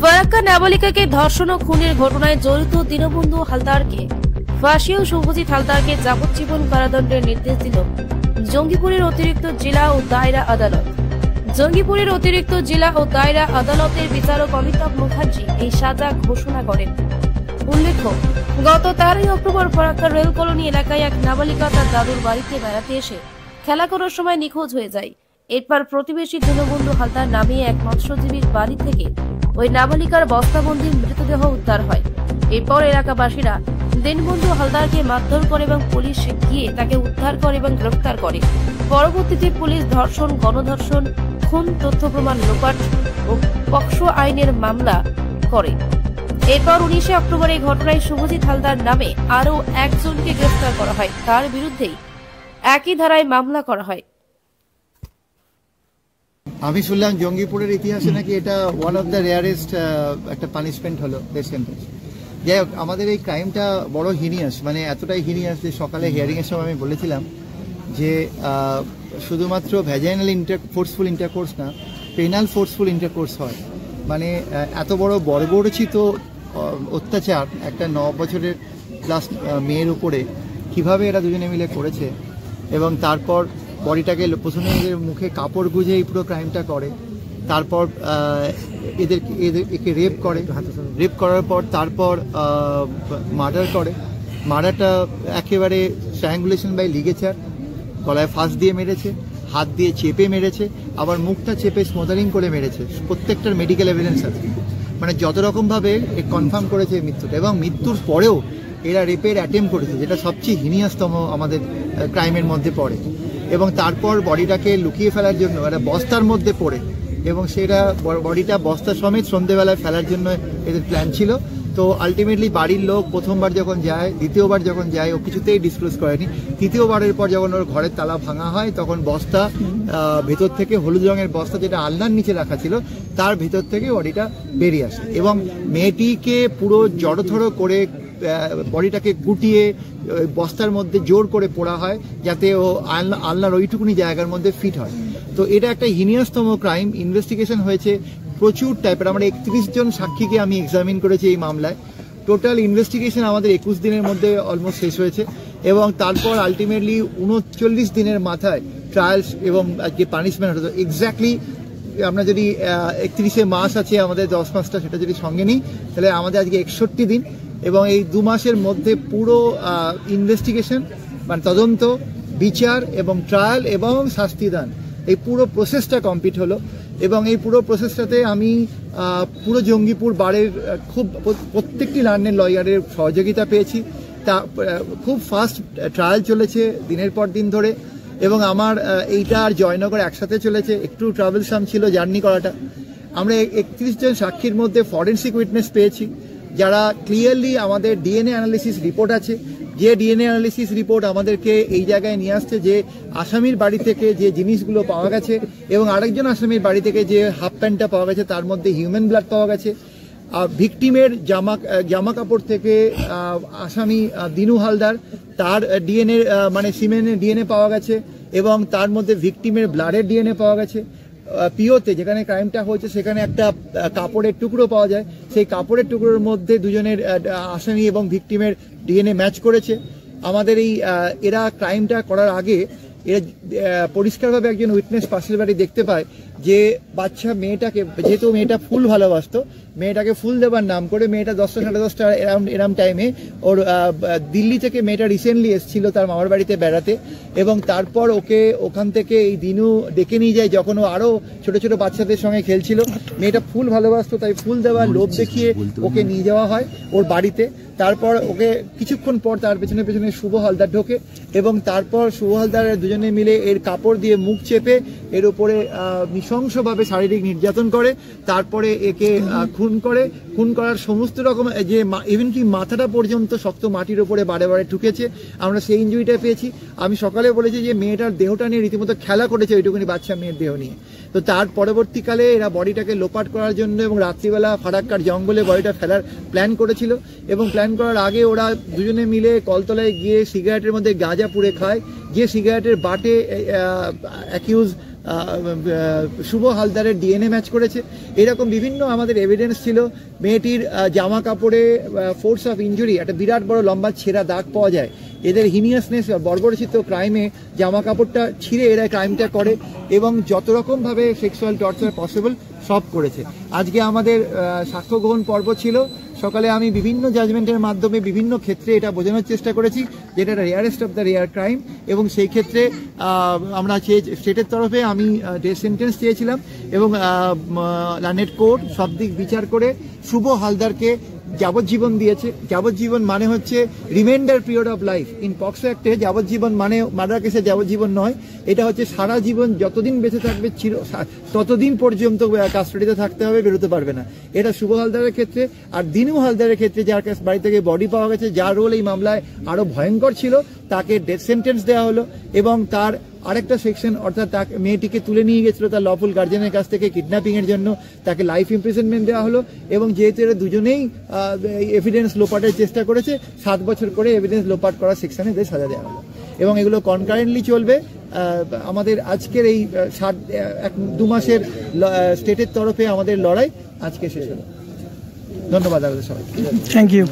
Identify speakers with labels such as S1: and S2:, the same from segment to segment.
S1: ফারাক্কা নাবালিকাকে ধর্ষণ ও খুনের ঘটনায় জড়িত দীনবন্ধু হালদারকে ফাঁসি ও শুভজিৎ হালদারকে যাবজ্জীবন কারাদণ্ডের নির্দেশ দিল জঙ্গিপুরের অতিরিক্ত জেলা ও দায়রা আদালত। জঙ্গিপুরের অতিরিক্ত জেলা ও দায়রা আদালতের বিচারক অমিতাভ মুখার্জি এই সাজা ঘোষণা করেন। উল্লেখ্য, গত 13 অক্টোবর ফারাক্কা রেল কলোনি এলাকায় এক নাবালিকা তার দাদুর বাড়িতে বেড়াতে এসে খেলা করার সময় নিখোঁজ হয়ে যায়। এরপর প্রতিবেশী দীনবন্ধু হালদার নামে এক মৎস্যজীবীর বাড়ি থেকে ওই নাবালিকার বস্তাবন্দি মৃতদেহ উদ্ধার হয়। এরপর এলাকাবাসীরা দীনবন্ধু হালদারকে মারধর করে এবং পুলিশ গিয়ে তাকে উদ্ধার করে এবং গ্রেফতার করে। পরবর্তীতে পুলিশ ধর্ষণ, গণধর্ষণ, খুন, তথ্য প্রমাণ লোপাট ও পক্সো আইনের মামলা করে। এরপর 19 অক্টোবর এই ঘটনায় শুভজিৎ হালদার নামে আরও একজনকে গ্রেফতার করা হয়। তার বিরুদ্ধেই একই ধারায় মামলা করা হয়।
S2: আমি শুনলাম জঙ্গিপুরের ইতিহাসে নাকি এটা ওয়ান অফ দ্য রেয়ারেস্ট একটা পানিশমেন্ট হলো, ডেথ সেন্টেন্স। যাই হোক, আমাদের এই ক্রাইমটা বড় হিনিয়াস, মানে এতটাই হিনিয়াস যে সকালে হিয়ারিংয়ের সময় আমি বলেছিলাম যে শুধুমাত্র ভ্যাজাইনাল ফোর্সফুল ইন্টারকোর্স না, পেনাল ফোর্সফুল ইন্টারকোর্স হয়। মানে এত বড় বর্বরচিত অত্যাচার একটা 9 বছরের প্লাস মেয়ের উপরে কিভাবে এরা দুজনে মিলে করেছে, এবং তারপর বডিটাকে প্রথমে এদের মুখে কাপড় গুঁজে এই পুরো ক্রাইমটা করে, তারপর একে রেপ করার পর তারপর মার্ডার করে। মার্ডারটা একেবারে স্ট্র্যাঙ্গুলেশন বাই লিগেচার, গলায় ফাঁস দিয়ে মেরেছে, হাত দিয়ে চেপে মেরেছে, আবার মুখটা চেপে স্মোদারিং করে মেরেছে। প্রত্যেকটার মেডিকেল এভিডেন্স আছে, মানে যত রকমভাবে কনফার্ম করেছে মৃত্যুটা, এবং মৃত্যুর পরেও এরা রেপের অ্যাটেম্প করেছে, যেটা সবচেয়ে হিনিয়াসতম আমাদের ক্রাইমের মধ্যে পড়ে। এবং তারপর বডিটাকে লুকিয়ে ফেলার জন্য একটা বস্তার মধ্যে পড়ে, এবং সেটা বডিটা বস্তা সমেত সন্ধ্যেবেলায় ফেলার জন্য এদের প্ল্যান ছিল। তো আলটিমেটলি বাড়ির লোক প্রথমবার যখন যায়, দ্বিতীয়বার যখন যায়, ও কিছুতেই ডিসক্লোজ করেনি। তৃতীয়বারের পর যখন ওর ঘরের তালা ভাঙা হয়, তখন বস্তা ভেতর থেকে, হলুদ রঙের বস্তা যেটা আলনার নিচে রাখা ছিল, তার ভেতর থেকে বডিটা বেরিয়ে আসে। এবং মেয়েটিকে পুরো জড়োথড়ো করে বডিটাকে গুটিয়ে বস্তার মধ্যে জোর করে পোড়া হয়, যাতে ও আলনার ওইটুকুনি জায়গার মধ্যে ফিট হয়। তো এটা একটা হিনিয়াসতম ক্রাইম। ইনভেস্টিগেশন হয়েছে প্রচুর টাইপের। আমরা 31 জন সাক্ষীকে আমি এক্সামিন করেছি এই মামলায়। টোটাল ইনভেস্টিগেশন আমাদের 21 দিনের মধ্যে অলমোস্ট শেষ হয়েছে, এবং তারপর আলটিমেটলি 39 দিনের মাথায় ট্রায়ালস এবং যে পানিশমেন্ট হতো এক্স্যাক্টলি, আমরা যদি 31 মাস আছে আমাদের 10 মাসটা, সেটা যদি সঙ্গে নিই, তাহলে আমাদের আজকে 61 দিন। এবং এই 2 মাসের মধ্যে পুরো ইনভেস্টিগেশন, মানে তদন্ত, বিচার এবং ট্রায়াল এবং শাস্তিদান, এই পুরো প্রসেসটা কমপ্লিট হলো। এবং এই পুরো প্রসেসটাতে আমি পুরো জঙ্গিপুর বারের প্রত্যেকটি লার্নের লয়ারের সহযোগিতা পেয়েছি। তা খুব ফাস্ট ট্রায়াল চলেছে দিনের পর দিন ধরে, এবং আমার এইটা আর জয়নগর একসাথে চলেছে। একটু ট্রাভেলসাম ছিল জার্নি করাটা। আমরা 31 জন সাক্ষীর মধ্যে ফরেন্সিক উইটনেস পেয়েছি, যারা ক্লিয়ারলি, আমাদের ডিএনএ অ্যানালিসিস রিপোর্ট আছে, যে ডিএনএ অ্যানালিসিস রিপোর্ট আমাদেরকে এই জায়গায় নিয়ে আসছে যে আসামির বাড়ি থেকে যে জিনিসগুলো পাওয়া গেছে, এবং আরেকজন আসামির বাড়ি থেকে যে হাফ প্যান্টটা পাওয়া গেছে, তার মধ্যে হিউম্যান ব্লাড পাওয়া গেছে। ভিকটিমের জামা কাপড় থেকে আসামি দিনু হালদার, তার ডিএনএ মানে সিমেনের ডিএনএ পাওয়া গেছে, এবং তার মধ্যে ভিকটিমের ব্লাডের ডিএনএ পাওয়া গেছে। পিওতে যেখানে ক্রাইমটা হয়েছে সেখানে একটা কাপড়ের টুকরো পাওয়া যায়, সেই কাপড়ের টুকরোর মধ্যে দুজনের আসামি এবং ভিকটিমের ডিএনএ ম্যাচ করেছে। আমাদের এই এরা ক্রাইমটা করার আগে এরা পরিষ্কারভাবে একজন উইটনেস পাশের বাড়ি দেখতে পায় যে বাচ্চা মেয়েটাকে, যেহেতু মেয়েটা ফুল ভালোবাসতো, মেয়েটাকে ফুল দেবার নাম করে মেয়েটা 10টা সাড়ে 10টা এরাম টাইমে ওর দিল্লি থেকে মেয়েটা রিসেন্টলি এসেছিল তার মামার বাড়িতে বেড়াতে, এবং তারপর ওকে ওখান থেকে এই দিনু ডেকে নিয়ে যায় যখন ও আরও ছোট ছোট বাচ্চাদের সঙ্গে খেলছিল। মেয়েটা ফুল ভালোবাসতো, তাই ফুল দেওয়ার লোভ দেখিয়ে ওকে নিয়ে যাওয়া হয় ওর বাড়িতে। তারপর ওকে কিছুক্ষণ পর তার পেছনে পেছনে শুভ হালদার ঢোকে, এবং তারপর শুভ হালদারের দুজনে মিলে এর কাপড় দিয়ে মুখ চেপে এর উপরে নৃশংসভাবে শারীরিক নির্যাতন করে। তারপরে একে খুন করার সমস্ত রকম, যে ইভেন কি মাথাটা পর্যন্ত শক্ত মাটির উপরে বারে বারে ঠুকেছে। আমরা সেই ইনজুরিটা পেয়েছি। আমি সকালে বলেছি যে মেয়েটার দেহটা নিয়ে রীতিমতো খেলা করেছে, ওইটুকুনি বাচ্চা মেয়ের দেহ নিয়ে। তো তার পরবর্তীকালে এরা বডিটাকে লোপাট করার জন্য এবং রাত্রিবেলা ফারাক্কার জঙ্গলে বডিটা ফেলার প্ল্যান করেছিল, এবং প্ল্যান করার আগে ওরা দুজনে মিলে কলতলায় গিয়ে সিগারেটের মধ্যে গাঁজা পুড়ে খায়, যে সিগারেটের বাটে অ্যাকিউজ শুভ হালদারের ডিএনএ ম্যাচ করেছে। এরকম বিভিন্ন আমাদের এভিডেন্স ছিল। মেয়েটির জামা কাপড়ে ফোর্স অফ ইনজুরি, একটা বিরাট বড় লম্বা ছেঁড়া দাগ পাওয়া যায়। এদের হিনিয়াসনেস বর্বরচিত ক্রাইমে জামা কাপড়টা ছিঁড়ে এরা ক্রাইমটা করে এবং যত রকমভাবে সেক্সুয়াল টর্চার পসিবল সব করেছে। আজকে আমাদের সাক্ষ্য গ্রহণ পর্ব ছিল। সকালে আমি বিভিন্ন জাজমেন্টের মাধ্যমে বিভিন্ন ক্ষেত্রে এটা বোঝানোর চেষ্টা করেছি যে এটা rarest of the rare crime, এবং সেই ক্ষেত্রে আমরা স্টেটের তরফে আমি ডেথ সেন্টেন্স চেয়েছিলাম এবং লার্নেড কোর্ট সব দিক বিচার করে শুভ হালদারকে যাবজ্জীবন দিয়েছে। যাবজ্জীবন মানে হচ্ছে reminder period of life. In POCSO অ্যাক্টে যাবজ্জীবন মানে মার্ডার কেসে যাবজ্জীবন নয়, এটা হচ্ছে সারা জীবন, যতদিন বেঁচে থাকবে ততদিন পর্যন্ত কাস্টাডিতে থাকতে হবে, বেরোতে পারবে না। এটা শুভ হালদারের ক্ষেত্রে। আর দিনু হালদারের ক্ষেত্রে, যার কাছে বাড়ি থেকে বডি পাওয়া গেছে, যার রোল এই মামলায় আরো ভয়ঙ্কর ছিল, তাকে ডেথ সেন্টেন্স দেওয়া হলো এবং তার আরেকটা সেকশন, অর্থাৎ তাকে মেয়েটিকে তুলে নিয়ে গেছিল তার লফুল গার্জেনের কাছ থেকে কিডন্যাপিং এর জন্য, তাকে লাইফ ইমপ্রিজনমেন্ট দেওয়া হলো। এবং যেহেতু এরা দুজনেই এভিডেন্স লোপাটের চেষ্টা করেছে, 7 বছর করে এভিডেন্স লোপাট করার সেকশনে এদের সাজা দেওয়া হলো এবং এগুলো কনকারেন্টলি চলবে। আমাদের আজকের এই 2 মাসের স্টেটের তরফে আমাদের লড়াই আজকে শেষ হলো। ধন্যবাদ আপনাদের সবাইকে।
S3: Thank you.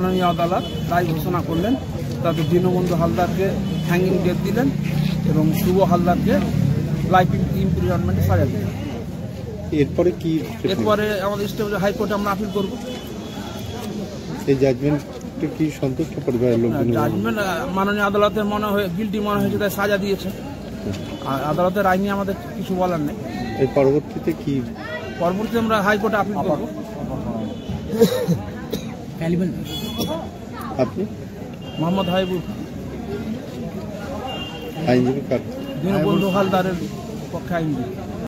S4: মাননীয় আদালত রায় ঘোষণা করলেন, তাতে দীনবন্ধু হালদারকে হ্যাঙ্গিং ডেথ দিলেন এবং শুভ হালদারকে লাইফ ইমপ্রিজনমেন্টে সাজা দিলেন।
S5: এরপরে কি?
S4: এরপরে আমাদের স্টেট হাইকোর্টে আমরা আপিল করব।
S5: এই জাজমেন্টে কি সন্তুষ্ট পরিবারের লোক?
S4: জাজমেন্ট মাননীয় আদালতের মনে হয় গিল্টি মনে হয়েছে, তাই সাজা দিয়েছে। আর আদালতের রায় নিয়ে আমাদের কিছু বলার নেই।
S5: এর পরবর্তীতে কি?
S4: পরবর্তীতে আমরা হাইকোর্টে আপিল করব।
S5: আপনি?
S4: মোহাম্মদ হাবিবুর,
S5: আইনজীবী কার?
S4: দীনবন্ধু হালদারের পক্ষে আইনজীবী।